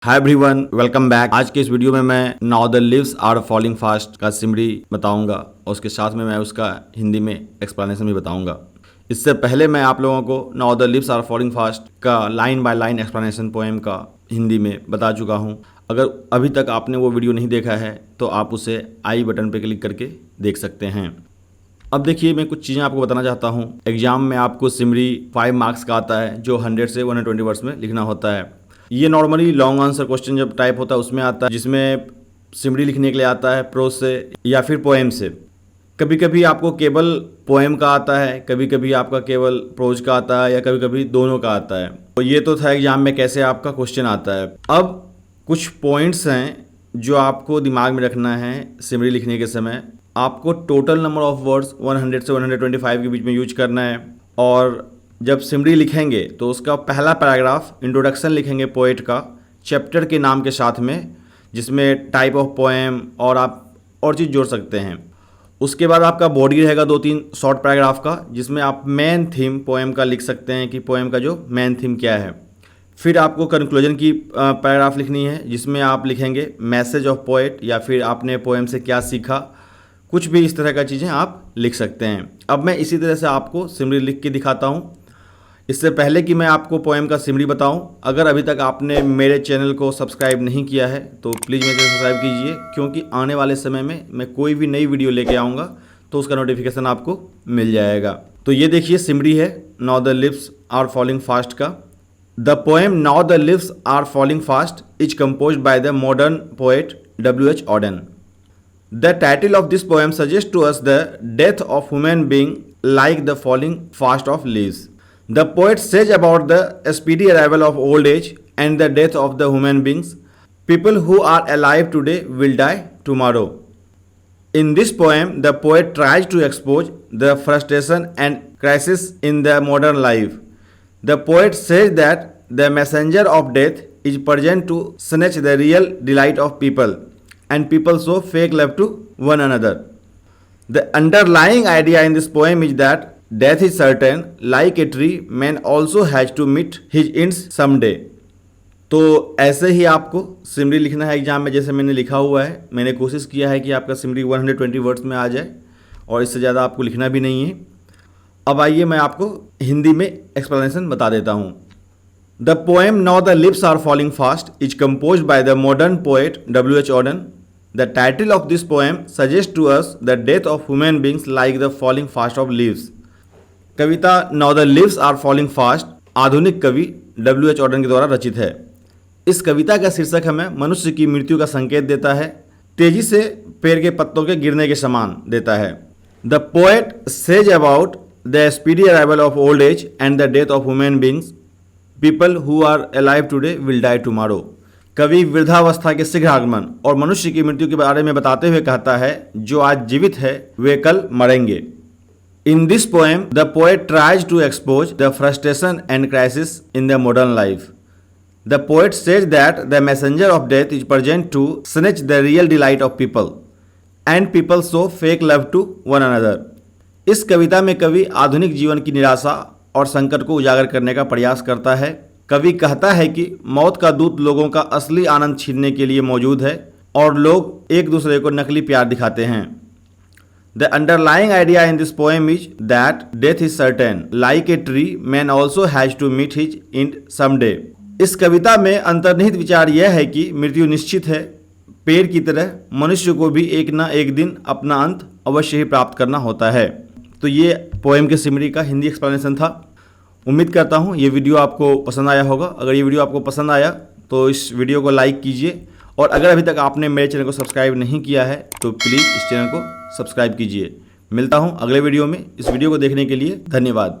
Hi everyone, welcome back. आज के इस वीडियो में मैं now the leaves are falling fast का सिमरी बताऊंगा और उसके साथ में मैं उसका हिंदी में एक्सप्लेनेशन भी बताऊंगा। इससे पहले मैं आप लोगों को now the leaves are falling fast का line by line explanation poem का हिंदी में बता चुका हूं। अगर अभी तक आपने वो वीडियो नहीं देखा है तो आप उसे आई बटन पर क्लिक करके देख सकते हैं। अब देखिए, मैं कुछ चीज़ें आपको बताना चाहता हूँ। एग्जाम में आपको सिमरी 5 मार्क्स का आता है जो 100 से 120 वर्ड्स में लिखना होता है। ये नॉर्मली लॉन्ग आंसर क्वेश्चन जब टाइप होता है उसमें आता है, जिसमें सिमरी लिखने के लिए आता है प्रोज से या फिर पोएम से। कभी कभी आपको केवल पोएम का आता है, कभी कभी आपका केवल प्रोज का आता है या कभी कभी दोनों का आता है। तो ये तो था एग्जाम में कैसे आपका क्वेश्चन आता है। अब कुछ पॉइंट्स हैं जो आपको दिमाग में रखना है सिमरी लिखने के समय। आपको टोटल नंबर ऑफ वर्ड्स 100 से 125 के बीच में यूज करना है। और जब सिमरी लिखेंगे तो उसका पहला पैराग्राफ इंट्रोडक्शन लिखेंगे पोएट का, चैप्टर के नाम के साथ में, जिसमें टाइप ऑफ पोएम और आप और चीज़ जोड़ सकते हैं। उसके बाद आपका बॉडी रहेगा 2-3 शॉर्ट पैराग्राफ का, जिसमें आप मेन थीम पोएम का लिख सकते हैं कि पोएम का जो मेन थीम क्या है। फिर आपको कंक्लूजन की पैराग्राफ लिखनी है, जिसमें आप लिखेंगे मैसेज ऑफ पोएट या फिर आपने पोएम से क्या सीखा, कुछ भी इस तरह का चीज़ें आप लिख सकते हैं। अब मैं इसी तरह से आपको सिमरी लिख के दिखाता हूँ। इससे पहले कि मैं आपको पोएम का सिमरी बताऊं, अगर अभी तक आपने मेरे चैनल को सब्सक्राइब नहीं किया है तो प्लीज़ मेरे सब्सक्राइब कीजिए, क्योंकि आने वाले समय में मैं कोई भी नई वीडियो लेके आऊँगा तो उसका नोटिफिकेशन आपको मिल जाएगा। तो ये देखिए सिमरी है now the leaves are falling fast का। The poem now the leaves are falling fast is composed by the modern poet W.H. Auden. The title of this poem suggests to us the death of human being like the falling fast of leaves. The poet says about the speedy arrival of old age and the death of the human beings. People who are alive today will die tomorrow. In this poem, the poet tries to expose the frustration and crisis in the modern life. The poet says that the messenger of death is present to snatch the real delight of people, and people show fake love to one another. The underlying idea in this poem is that death is certain, like a tree, man also has to meet his ends someday. तो ऐसे ही आपको सिमरी लिखना है exam में, जैसे मैंने लिखा हुआ है। मैंने कोशिश किया है कि आपका सिमरी 120 वर्ड्स में आ जाए और इससे ज़्यादा आपको लिखना भी नहीं है। अब आइए मैं आपको हिंदी में एक्सप्लेनेशन बता देता हूँ। The poem now the leaves are falling fast is composed by the modern poet W.H. Auden. The title of this poem suggests to us the death of human beings like the falling fast of leaves. कविता now the leaves are falling fast आधुनिक कवि W.H. Auden के द्वारा रचित है। इस कविता का शीर्षक हमें मनुष्य की मृत्यु का संकेत देता है, तेजी से पेड़ के पत्तों के गिरने के समान देता है। The poet says about the speedy arrival of old age and the death of human beings. People who are alive today will die tomorrow. कवि वृद्धावस्था के शीघ्र आगमन और मनुष्य की मृत्यु के बारे में बताते हुए कहता है, जो आज जीवित है वे कल मरेंगे। In this poem, the poet tries to expose the frustration and crisis in the modern life. The poet says that the messenger of death is present to snatch the real delight of people, and people show fake love to one another. इस कविता में कवि आधुनिक जीवन की निराशा और संकट को उजागर करने का प्रयास करता है। कवि कहता है कि मौत का दूत लोगों का असली आनंद छीनने के लिए मौजूद है और लोग एक दूसरे को नकली प्यार दिखाते हैं। The underlying idea in this poem is that death is certain, like a tree, man also has to meet his end someday. इस कविता में अंतर्निहित विचार यह है कि मृत्यु निश्चित है, पेड़ की तरह मनुष्य को भी एक ना एक दिन अपना अंत अवश्य ही प्राप्त करना होता है। तो ये पोएम के सिमरी का हिंदी एक्सप्लेनेशन था। उम्मीद करता हूँ ये वीडियो आपको पसंद आया होगा। अगर ये वीडियो आपको पसंद आया तो इस वीडियो को लाइक कीजिए, और अगर अभी तक आपने मेरे चैनल को सब्सक्राइब नहीं किया है तो प्लीज़ इस चैनल को सब्सक्राइब कीजिए। मिलता हूँ अगले वीडियो में। इस वीडियो को देखने के लिए धन्यवाद।